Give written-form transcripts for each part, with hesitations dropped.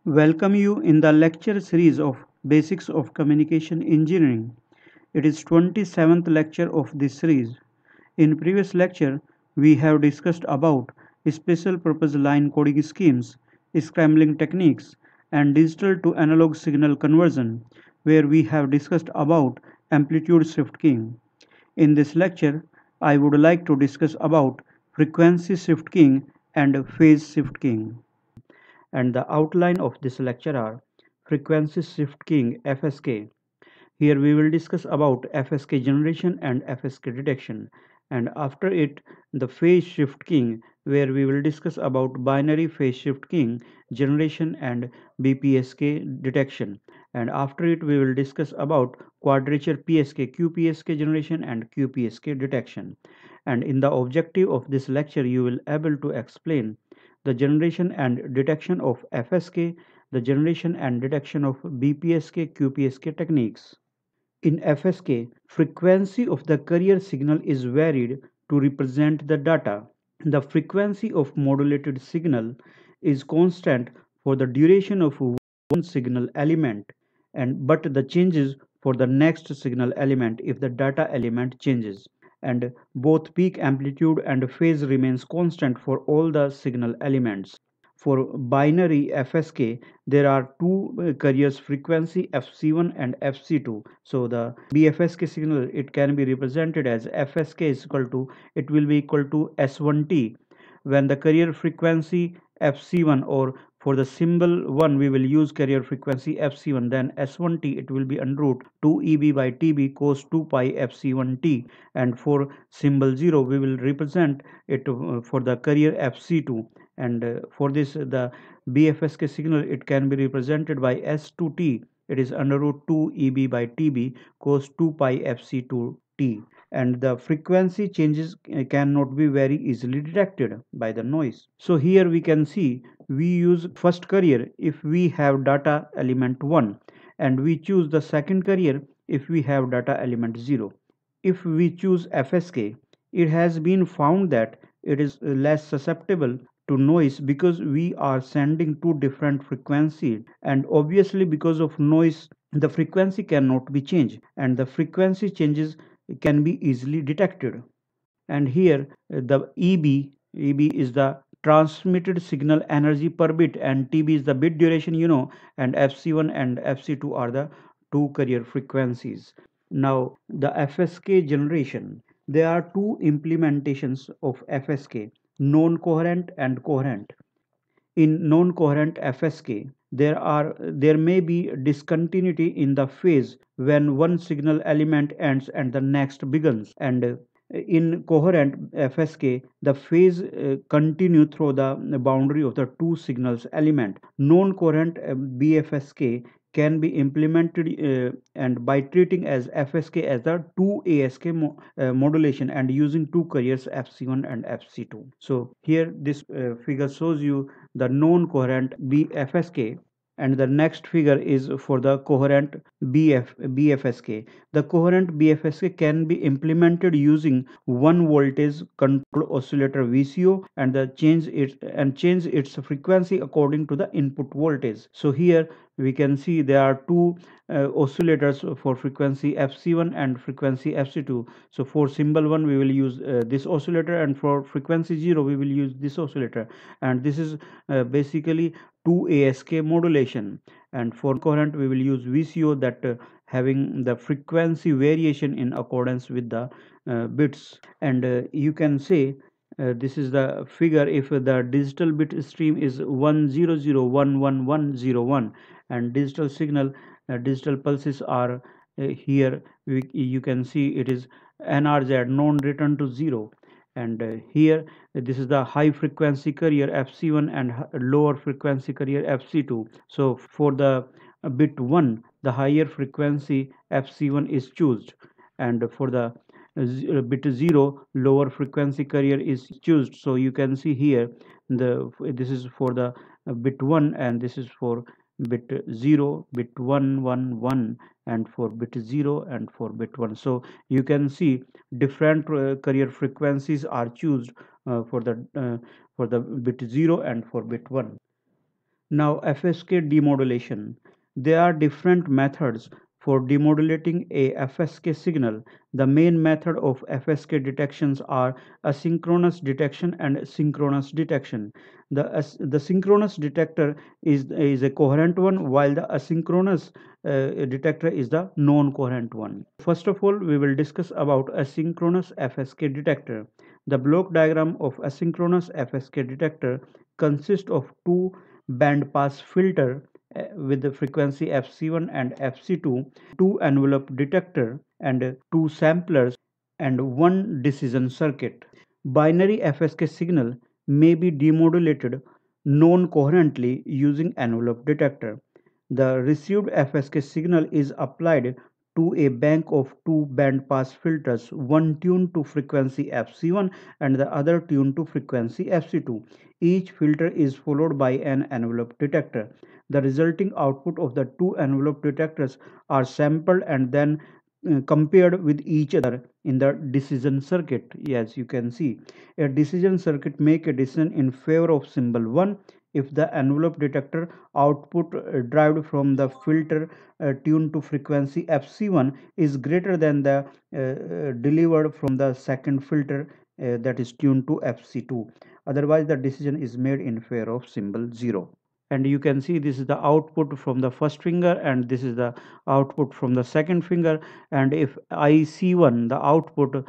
Welcome you in the lecture series of Basics of Communication Engineering. It is 27th lecture of this series. In previous lecture, we have discussed about special purpose line coding schemes, scrambling techniques, and digital to analog signal conversion, where we have discussed about amplitude shift keying. In this lecture, I would like to discuss about frequency shift keying and phase shift keying, and the outline of this lecture are frequency shift keying FSK. Here we will discuss about FSK generation and FSK detection, and after it the phase shift keying, where we will discuss about binary phase shift keying generation and BPSK detection, and after it we will discuss about quadrature PSK QPSK generation and QPSK detection. And in the objective of this lecture you will able to explain the generation and detection of FSK, the generation and detection of BPSK QPSK techniques. In FSK, frequency of the carrier signal is varied to represent the data. The frequency of modulated signal is constant for the duration of one signal element, and but the changes for the next signal element if the data element changes, and both peak amplitude and phase remains constant for all the signal elements. For binary FSK, there are two carriers frequency FC1 and FC2. So the BFSK signal, it can be represented as FSK is equal to, it will be equal to S1T when the carrier frequency FC1, or for the symbol 1 we will use carrier frequency FC1, then S1T it will be under root 2 EB by TB cos 2 pi FC1T, and for symbol 0 we will represent it for the carrier FC2, and for this the BFSK signal it can be represented by S2T, it is under root 2 EB by TB cos 2 pi FC2T, and the frequency changes cannot be very easily detected by the noise. So here we can see we use first carrier if we have data element 1, and we choose the second carrier if we have data element 0. If we choose FSK, it has been found that it is less susceptible to noise because we are sending two different frequencies, and obviously because of noise the frequency cannot be changed and the frequency changes can be easily detected. And here the EB is the transmitted signal energy per bit, and TB is the bit duration, and FC1 and FC2 are the two carrier frequencies. Now the FSK generation, there are two implementations of FSK, non-coherent and coherent. In non-coherent FSK, there may be discontinuity in the phase when one signal element ends and the next begins, and in coherent FSK the phase continue through the boundary of the two signals element. Non-coherent BFSK can be implemented and by treating as FSK as the 2 ASK modulation and using two carriers FC1 and FC2. So here this figure shows you the non-coherent BFSK, and the next figure is for the coherent BFSK. The coherent BFSK can be implemented using one voltage control oscillator VCO and change its frequency according to the input voltage. So here we can see there are two oscillators for frequency FC1 and frequency FC2. So for symbol 1 we will use this oscillator, and for frequency 0 we will use this oscillator, and this is basically 2 ASK modulation. And for coherent we will use VCO, that having the frequency variation in accordance with the bits. And you can say this is the figure if the digital bit stream is 100111101, and digital signal digital pulses are here you can see it is NRZ, non return to 0, and here this is the high frequency carrier FC1 and lower frequency carrier FC2. So for the bit 1 the higher frequency FC1 is chosen, and for the bit 0 lower frequency carrier is chosen. So you can see here this is for the bit 1, and this is for bit 0, bit 111, and for bit 0 and for bit 1. So you can see different carrier frequencies are chosen for the bit 0 and for bit 1. Now FSK demodulation. There are different methods for demodulating a FSK signal. The main method of FSK detections are asynchronous detection and synchronous detection. The synchronous detector is a coherent one, while the asynchronous detector is the non-coherent one. First of all, we will discuss about asynchronous FSK detector. The block diagram of asynchronous FSK detector consists of two band pass filter with the frequency fc1 and fc2, two envelope detector and two samplers and one decision circuit. Binary FSK signal may be demodulated non-coherently using envelope detector. The received FSK signal is applied to a bank of two band pass filters, one tuned to frequency fc1 and the other tuned to frequency fc2. Each filter is followed by an envelope detector. The resulting output of the two envelope detectors are sampled and then compared with each other in the decision circuit. As you can see, a decision circuit make a decision in favor of symbol 1 if the envelope detector output derived from the filter tuned to frequency fc1 is greater than the delivered from the second filter that is tuned to fc2. Otherwise the decision is made in favor of symbol 0. And you can see this is the output from the first finger and this is the output from the second finger. And if IC1, the output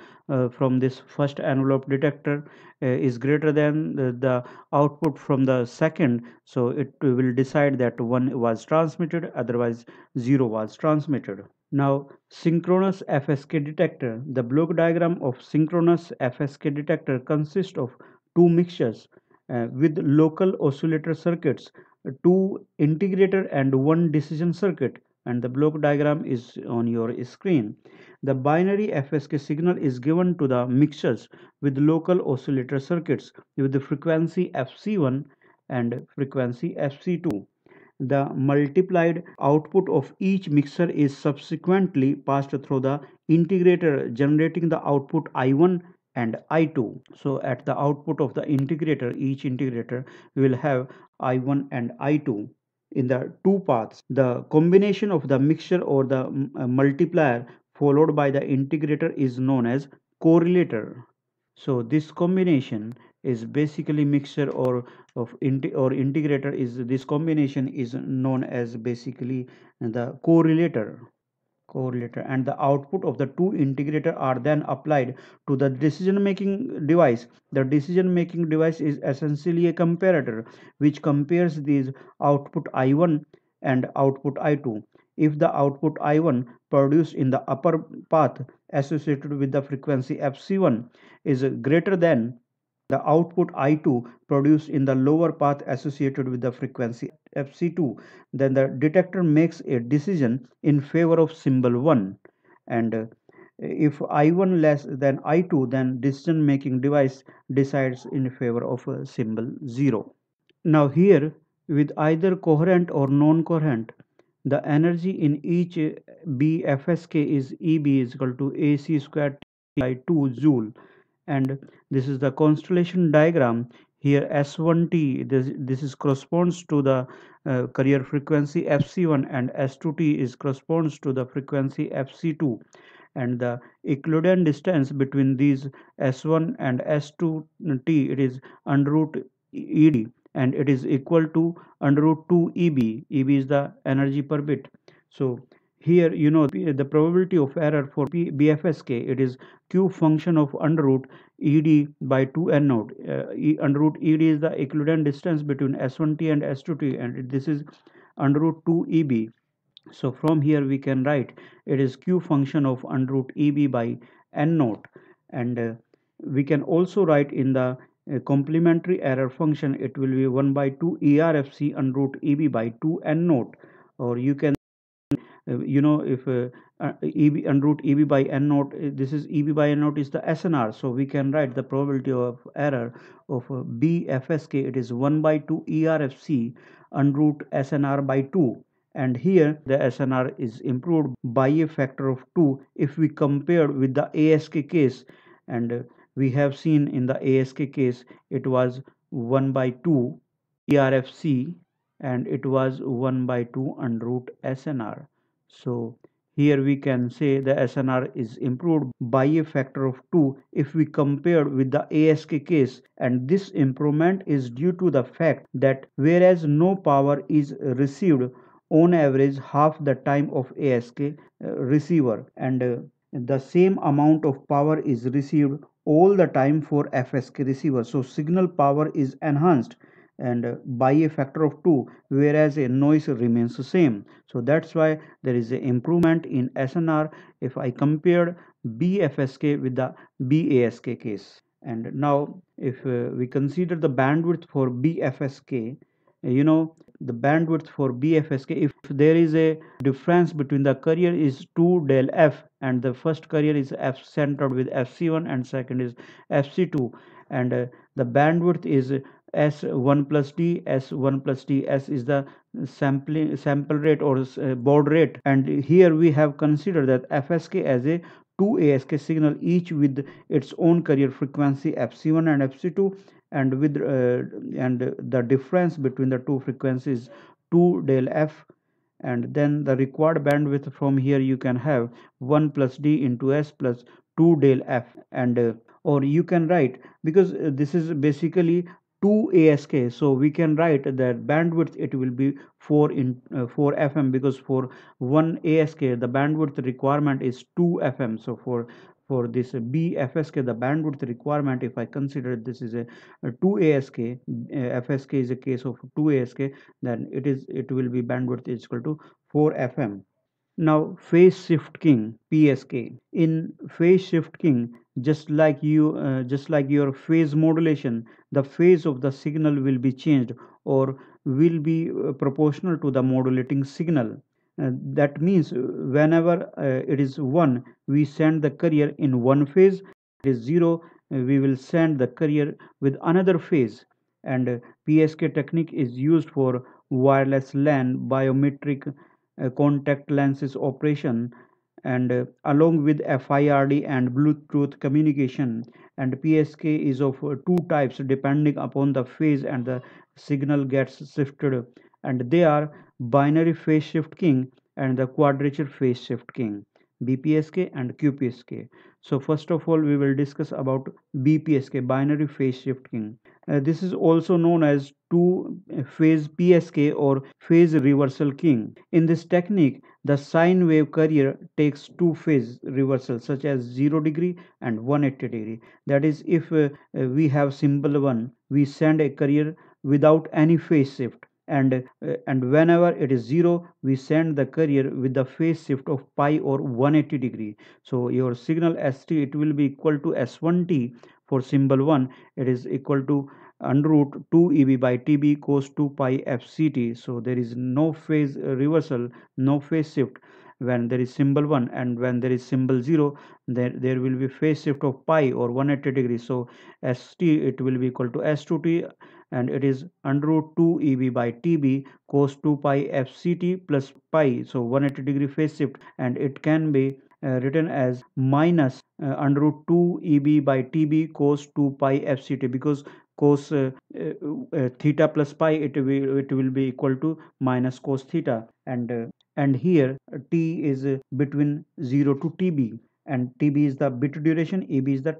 from this first envelope detector is greater than the output from the second, so it will decide that 1 was transmitted, otherwise 0 was transmitted. Now, synchronous FSK detector. The block diagram of synchronous FSK detector consists of two mixtures with local oscillator circuits, two integrator and one decision circuit, and the block diagram is on your screen. The binary FSK signal is given to the mixtures with local oscillator circuits with the frequency fc1 and frequency fc2. The multiplied output of each mixer is subsequently passed through the integrator, generating the output I1 and I2. So at the output of the integrator, each integrator will have I1 and I2 in the two paths. The combination of the mixture or the multiplier followed by the integrator is known as correlator. So this combination is basically mixture or integrator. Is this combination is known as basically the correlator, and the output of the two integrator are then applied to the decision making device. The decision making device is essentially a comparator which compares these output I1 and output I2. If the output I1 produced in the upper path associated with the frequency fc1 is greater than the output I2 produced in the lower path associated with the frequency fc2, then the detector makes a decision in favor of symbol 1. And if I1 less than I2, then decision making device decides in favor of symbol 0. Now here, with either coherent or non-coherent, the energy in each BFSK is EB is equal to AC squared T by 2 joule. And this is the constellation diagram. Here S1T, this is corresponds to the carrier frequency fc1, and S2T is corresponds to the frequency fc2, and the Euclidean distance between these S1 and S2T, it is under root ED, and it is equal to under root 2 EB. EB is the energy per bit. So here the probability of error for BFSK, it is Q function of under root ED by 2 n naught. Under root ED is the Euclidean distance between S1T and S2T, and this is under root 2 EB. So from here we can write it is Q function of under root EB by n naught. And we can also write in the complementary error function, it will be 1 by 2 ERFC under root EB by 2 n naught. Or you can if EB under root EB by n naught, this is EB by n naught is the SNR, so we can write the probability of error of BFSK, it is 1 by 2 ERFC under root SNR by 2. And here the SNR is improved by a factor of 2 if we compare with the ASK case. And we have seen in the ASK case it was 1 by 2 ERFC and it was 1 by 2 under root SNR. So here we can say the SNR is improved by a factor of 2 if we compare with the ASK case, and this improvement is due to the fact that whereas no power is received on average half the time of ASK receiver, and the same amount of power is received all the time for FSK receiver. So signal power is enhanced and by a factor of 2, whereas a noise remains the same. So that's why there is an improvement in SNR if I compared BFSK with the BASK case. And now if we consider the bandwidth for BFSK, the bandwidth for BFSK, if there is a difference between the carrier is 2 del F, and the first carrier is F centered with FC1 and second is FC2, and the bandwidth is S1 plus D, S1 plus D. S is the sample rate or baud rate, and here we have considered that FSK as a two ASK signal, each with its own carrier frequency FC1 and FC2, and with and the difference between the two frequencies 2 del F, and then the required bandwidth from here you can have 1 plus D into S plus 2 del F, and or you can write, because this is basically 2 ASK, so we can write that bandwidth it will be 4 in 4 FM, because for 1 ASK the bandwidth requirement is 2 FM. So for this BFSK the bandwidth requirement, if I consider this is a 2 ASK, FSK is a case of 2 ASK, then it will be bandwidth is equal to 4 FM. Now phase shift king PSK. In phase shift king, just like your phase modulation, the phase of the signal will be changed or will be proportional to the modulating signal. That means whenever it is 1, we send the carrier in one phase. It is 0, we will send the carrier with another phase. And PSK technique is used for wireless LAN biometric contact lenses operation, and along with FIRD and Bluetooth communication. And PSK is of two types depending upon the phase and the signal gets shifted, and they are binary phase shift king and the quadrature phase shift king, BPSK and QPSK. So first of all we will discuss about BPSK, binary phase shift king. This is also known as two phase PSK or phase reversal king. In this technique, the sine wave carrier takes two phase reversals such as 0 degree and 180-degree. That is, if we have symbol 1, we send a carrier without any phase shift, and whenever it is 0, we send the carrier with the phase shift of pi or 180-degree. So your signal ST it will be equal to S1T for symbol 1, it is equal to under root 2 EB by TB cos 2 pi FCT. So there is no phase reversal, no phase shift when there is symbol 1, and when there is symbol 0, there will be phase shift of pi or 180 degrees. So ST it will be equal to S2T, and it is under root 2 EB by TB cos 2 pi FCT plus pi, so 180 degree phase shift, and it can be written as minus under root 2 EB by TB cos 2 pi FCT, because cos theta plus pi it will be equal to minus cos theta, and here t is between 0 to TB, and TB is the bit duration, EB is the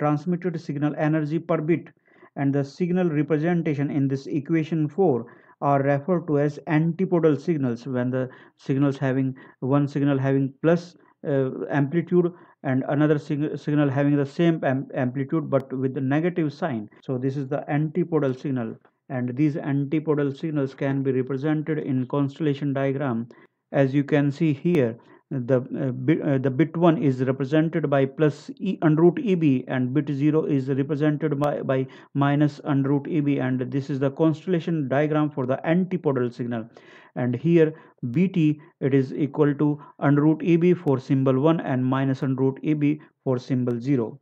transmitted signal energy per bit, and the signal representation in this equation 4 are referred to as antipodal signals, when the signals having one signal having plus amplitude and another signal having the same amplitude but with the negative sign. So this is the antipodal signal, and these antipodal signals can be represented in constellation diagram. As you can see here, the bit 1 is represented by plus under root EB, and bit 0 is represented by minus under root EB, and this is the constellation diagram for the antipodal signal. And here BT it is equal to under root EB for symbol 1 and minus under root EB for symbol 0.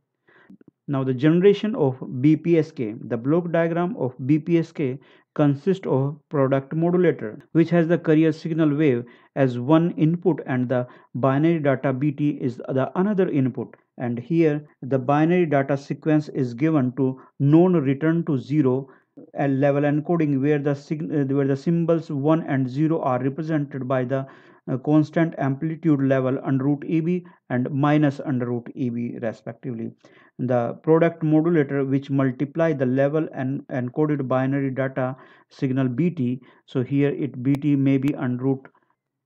Now the generation of BPSK, the block diagram of BPSK consists of product modulator, which has the carrier signal wave as one input and the binary data BT is the another input. And here the binary data sequence is given to known return to 0 level encoding where where the symbols 1 and 0 are represented by the constant amplitude level under root EB and minus under root EB respectively. The product modulator which multiply the level and encoded binary data signal BT. So here it BT may be under root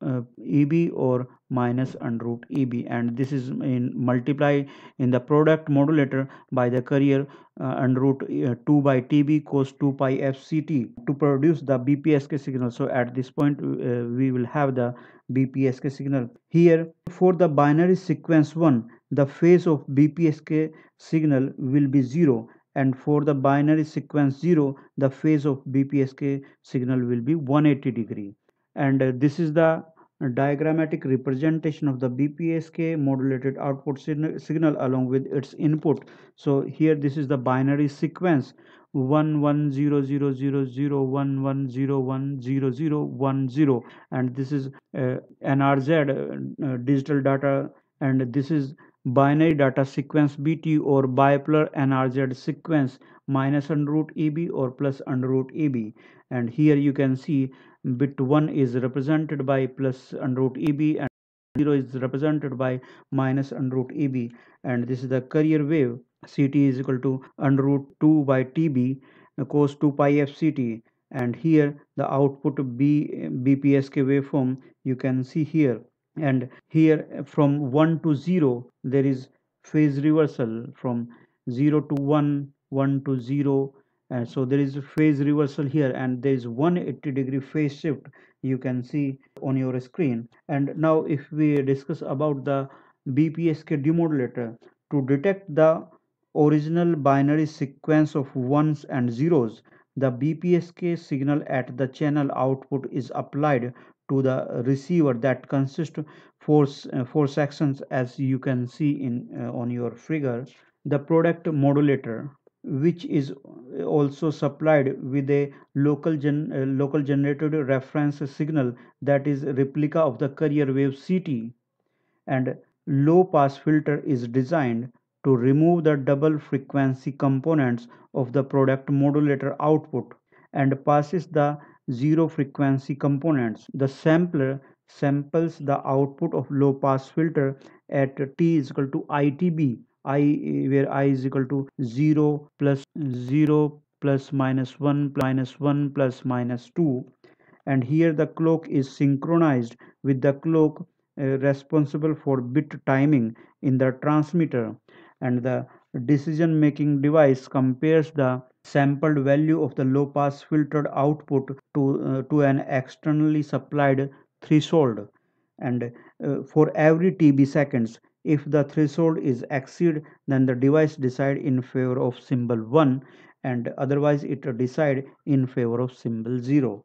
EB or minus under root EB, and this is in multiply in the product modulator by the carrier under root 2 by TB cos 2 pi FCT to produce the BPSK signal. So at this point we will have the BPSK signal. Here for the binary sequence 1, the phase of BPSK signal will be 0, and for the binary sequence 0, the phase of BPSK signal will be 180 degree. And this is the diagrammatic representation of the BPSK modulated output signal along with its input. So here this is the binary sequence 11000011010010, and this is NRZ digital data, and this is binary data sequence BT or bipolar NRZ sequence minus under root EB or plus under root EB. And here you can see bit 1 is represented by plus under root EB and 0 is represented by minus under root EB, and this is the carrier wave CT is equal to under root 2 by TB cos 2 pi FCT, and here the output BPSK waveform you can see here. And here from 1 to 0 there is phase reversal, from 0 to 1, 1 to 0, and so there is a phase reversal here, and there is 180-degree phase shift you can see on your screen. And now if we discuss about the BPSK demodulator, to detect the original binary sequence of ones and zeros, the BPSK signal at the channel output is applied to the receiver that consists four sections as you can see in on your figure. The product modulator, which is also supplied with a local generated reference signal that is replica of the carrier wave CT, and low pass filter is designed to remove the double frequency components of the product modulator output and passes the zero frequency components. The sampler samples the output of low pass filter at t is equal to ITB, where I is equal to 0 plus minus 1 plus minus 2, and here the clock is synchronized with the clock responsible for bit timing in the transmitter, and the decision making device compares the sampled value of the low pass filtered output to an externally supplied threshold, and for every TB seconds, if the threshold is exceeded, then the device decide in favor of symbol 1, and otherwise it decide in favor of symbol 0.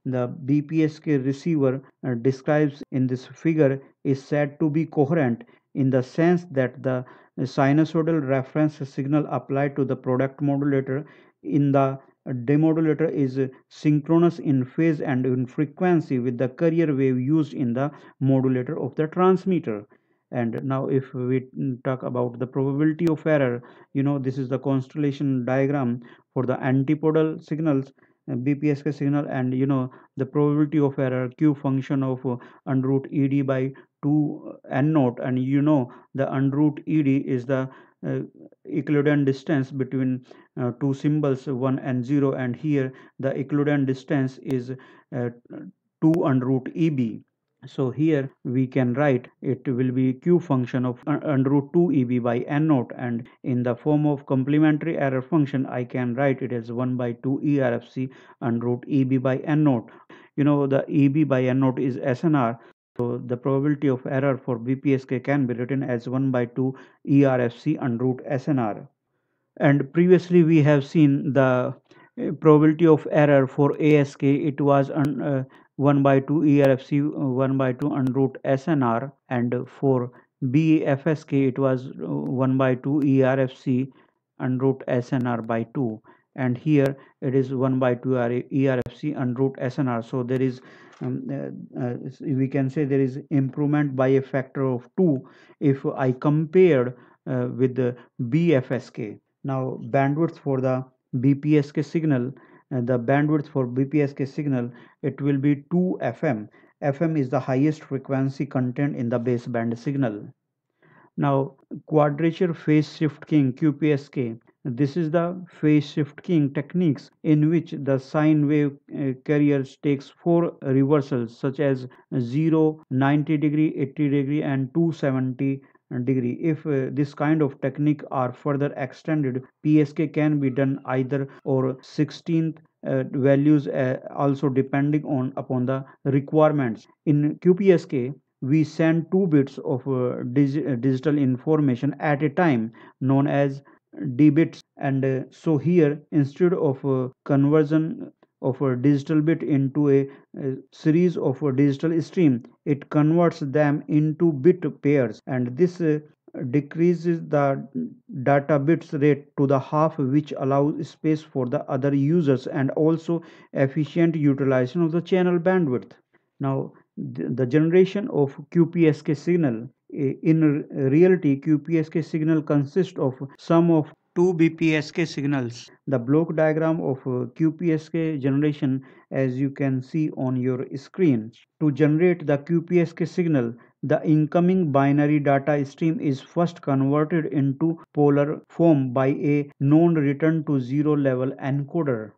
The BPSK receiver describes in this figure is said to be coherent in the sense that the sinusoidal reference signal applied to the product modulator in the demodulator is synchronous in phase and in frequency with the carrier wave used in the modulator of the transmitter. And now if we talk about the probability of error, this is the constellation diagram for the antipodal signals, BPSK signal, and the probability of error Q function of under root ED by 2 n naught, and the under root ED is the Euclidean distance between two symbols 1 and 0, and here the Euclidean distance is 2 under root EB. So here we can write it will be Q function of under root 2 EB by n naught, and in the form of complementary error function I can write it as 1 by 2 ERFC under root EB by n naught. The EB by n naught is SNR, so the probability of error for BPSK can be written as 1 by 2 ERFC under root SNR. And previously we have seen the probability of error for ASK, it was 1 by 2 ERFC 1 by 2 under root SNR, and for BFSK it was 1 by 2 ERFC under root SNR by 2, and here it is 1 by 2 ERFC under root SNR. So there is we can say there is improvement by a factor of 2 if I compared with the BFSK. Now bandwidth for the BPSK signal the bandwidth for BPSK signal, it will be 2 FM. FM is the highest frequency content in the baseband signal. Now, quadrature phase shift keying QPSK. This is the phase shift keying techniques in which the sine wave carrier takes four reversals such as 0, 90 degree, 80 degree and 270 degree. If this kind of technique are further extended, PSK can be done either or 16th values also depending on upon the requirements. In QPSK, we send 2 bits of digital information at a time known as d bits, and so here instead of conversion of a digital bit into a series of a digital stream, it converts them into bit pairs, and this decreases the data bits rate to the half, which allows space for the other users and also efficient utilization of the channel bandwidth. Now, the generation of QPSK signal. In reality, QPSK signal consists of sum of two BPSK signals. The block diagram of QPSK generation, as you can see on your screen. To generate the QPSK signal, the incoming binary data stream is first converted into polar form by a non-return to zero level encoder.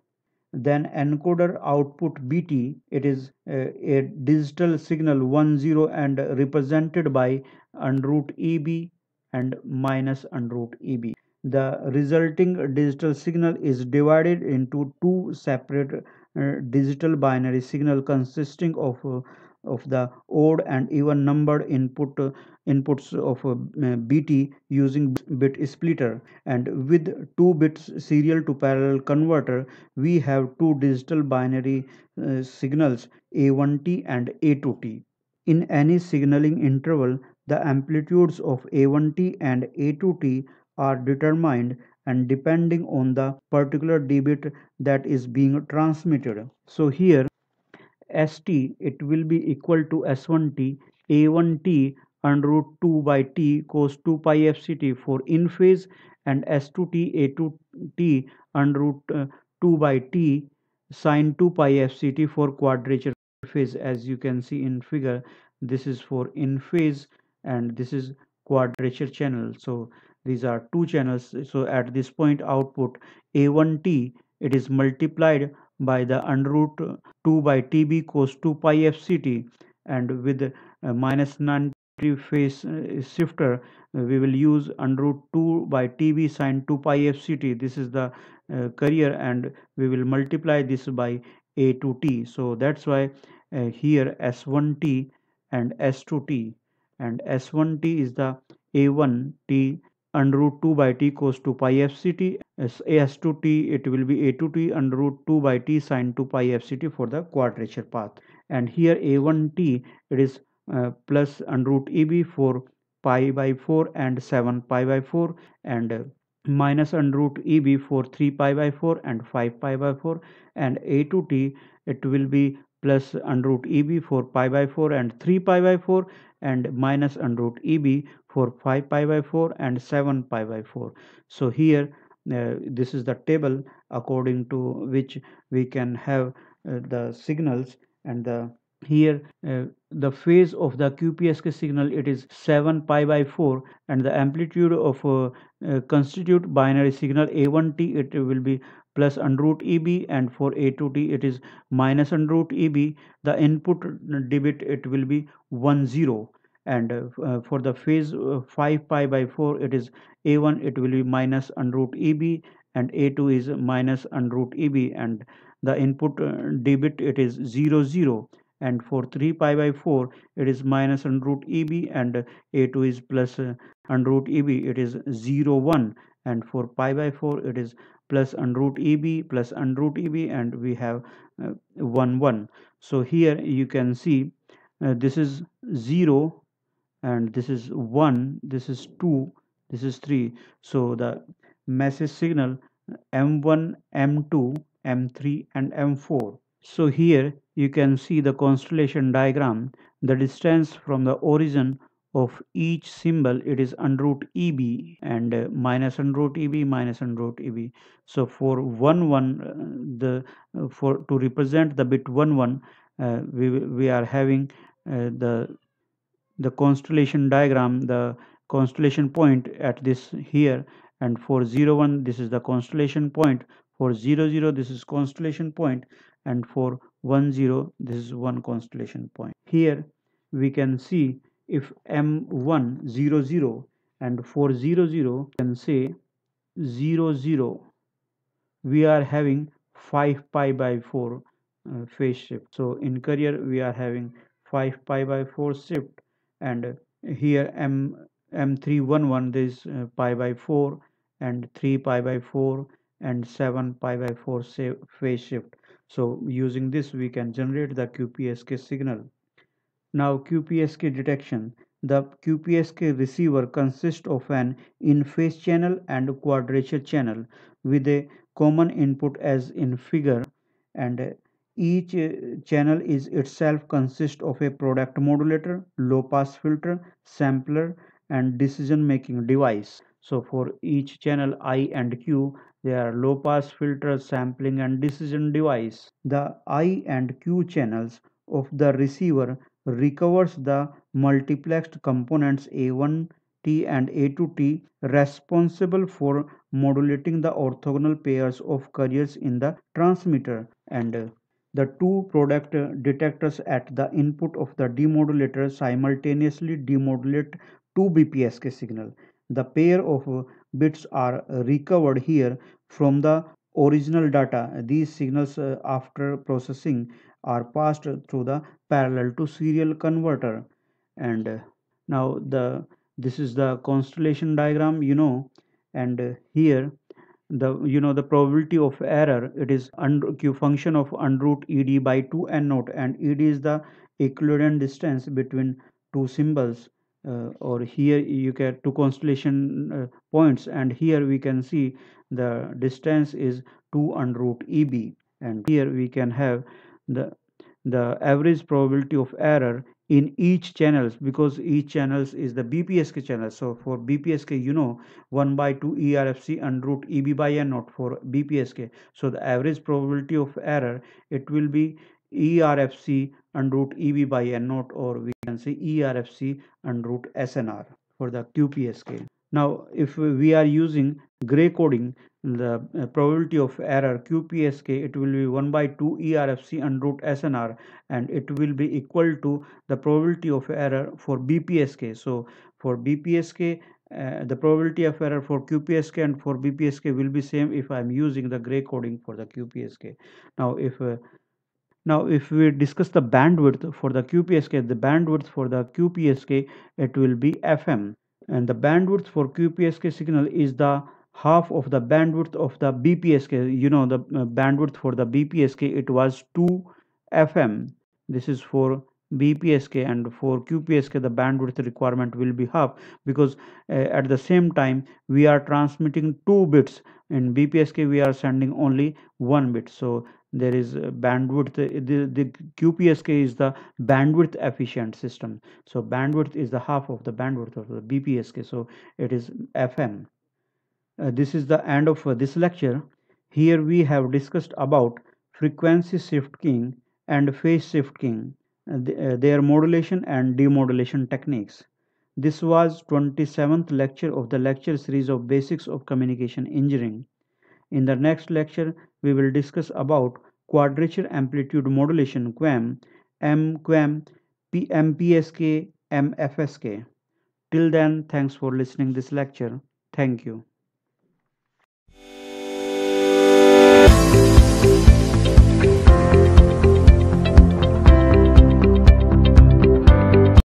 Then encoder output BT, it is a digital signal 10 and represented by under root EB and minus under root EB. The resulting digital signal is divided into two separate digital binary signal consisting of the odd and even numbered inputs of BT using bit splitter, and with 2 bits serial to parallel converter, we have two digital binary signals A1T and A2T. In any signaling interval, the amplitudes of A1T and A2T are determined and depending on the particular dbit that is being transmitted. So here St, it will be equal to S1T, A1T under root 2 by T cos 2 pi FCT for in phase, and S2T, A2T under root 2 by T sine 2 pi FCT for quadrature phase. As you can see in figure, this is for in phase and this is quadrature channel. So these are two channels. So at this point output A1T, it is multiplied by the under root 2 by TB cos 2 pi FCT, and with minus 90 phase shifter we will use under root 2 by TB sine 2 pi FCT. This is the carrier and we will multiply this by A to T. So that's why here S1T and S2T, and S1T is the A1T under root 2 by T cos 2 pi FCT. As A2T, it will be A2T under root 2 by T sine 2 pi FCT for the quadrature path. And here A1T, it is plus under root EB for pi by 4 and 7 pi by 4, and minus under root EB for 3 pi by 4 and 5 pi by 4, and A to T, it will be plus under root EB for pi by 4 and 3 pi by 4, and minus under root EB for 5 pi by 4 and 7 pi by 4. So here this is the table according to which we can have the signals, and the here the phase of the QPSK signal, it is 7 pi by 4, and the amplitude of constitute binary signal A1T, it will be plus under root EB, and for A2T it is minus under root EB. The input debit, it will be 10, and for the phase 5 pi by 4, it is A1, it will be minus under root EB, and A2 is minus under root EB, and the input debit, it is 00, and for 3 pi by 4 it is minus under root EB, and A2 is plus under root EB, it is 01, and for pi by 4 it is plus under root EB plus under root EB, and we have 1. So here you can see this is 0 and this is 1, this is 2, this is 3. So the message signal M1, M2, M3 and M4. So here you can see the constellation diagram. The distance from the origin of each symbol, it is under root EB, and minus under root EB, minus under root EB. So for 1 1, the for to represent the bit 1 1, we are having the constellation diagram, the constellation point at this here, and for 0 1 this is the constellation point, for 0 0 this is constellation point, and for 1 0 this is one constellation point. Here we can see if m1 0 0, and for 0 0 can say 0 0, we are having 5 pi by 4 phase shift. So in carrier we are having 5 pi by 4 shift, and here m311 there is pi by 4, and 3 pi by 4, and 7 pi by 4 phase shift. So using this we can generate the QPSK signal. Now QPSK detection. The QPSK receiver consists of an in-phase channel and quadrature channel with a common input as in figure, and each channel is itself consists of a product modulator, low pass filter, sampler, and decision making device. So for each channel I and Q, there are low pass filter, sampling, and decision device. The I and Q channels of the receiver recovers the multiplexed components A1T and A2T responsible for modulating the orthogonal pairs of carriers in the transmitter, and the two product detectors at the input of the demodulator simultaneously demodulate two BPSK signal. The pair of bits are recovered here from the original data. These signals after processing are passed through the parallel to serial converter, and now this is the constellation diagram, and here the probability of error, it is under q function of under root ed by 2 n naught, and ed is the equivalent distance between two symbols, or here you get two constellation points, and here we can see the distance is 2 under root eb, and here we can have the average probability of error in each channels, because each channels is the BPSK channel. So for BPSK, 1 by 2 ERFC under root EB by N naught for BPSK. So the average probability of error, it will be ERFC under root EB by N naught, or we can say ERFC under root SNR for the QPSK. Now if we are using gray coding, the probability of error QPSK, it will be 1 by 2 ERFC under root SNR, and it will be equal to the probability of error for BPSK. So for BPSK, the probability of error for QPSK and for BPSK will be same if I am using the gray coding for the QPSK. Now if we discuss the bandwidth for the QPSK, the bandwidth for the QPSK, it will be FM, and the bandwidth for QPSK signal is the half of the bandwidth of the BPSK. The bandwidth for the BPSK, it was 2 FM. This is for BPSK, and for QPSK the bandwidth requirement will be half, because at the same time we are transmitting 2 bits. In BPSK we are sending only 1 bit, so there is bandwidth. The QPSK is the bandwidth efficient system, so bandwidth is the half of the bandwidth of the BPSK, so it is FM. This is the end of this lecture. Here we have discussed about frequency shift keying and phase shift keying, their modulation and demodulation techniques. This was 27th lecture of the lecture series of Basics of Communication Engineering. In the next lecture, we will discuss about quadrature amplitude modulation QAM, MQAM, MPSK, MFSK. Till then, thanks for listening this lecture. Thank you.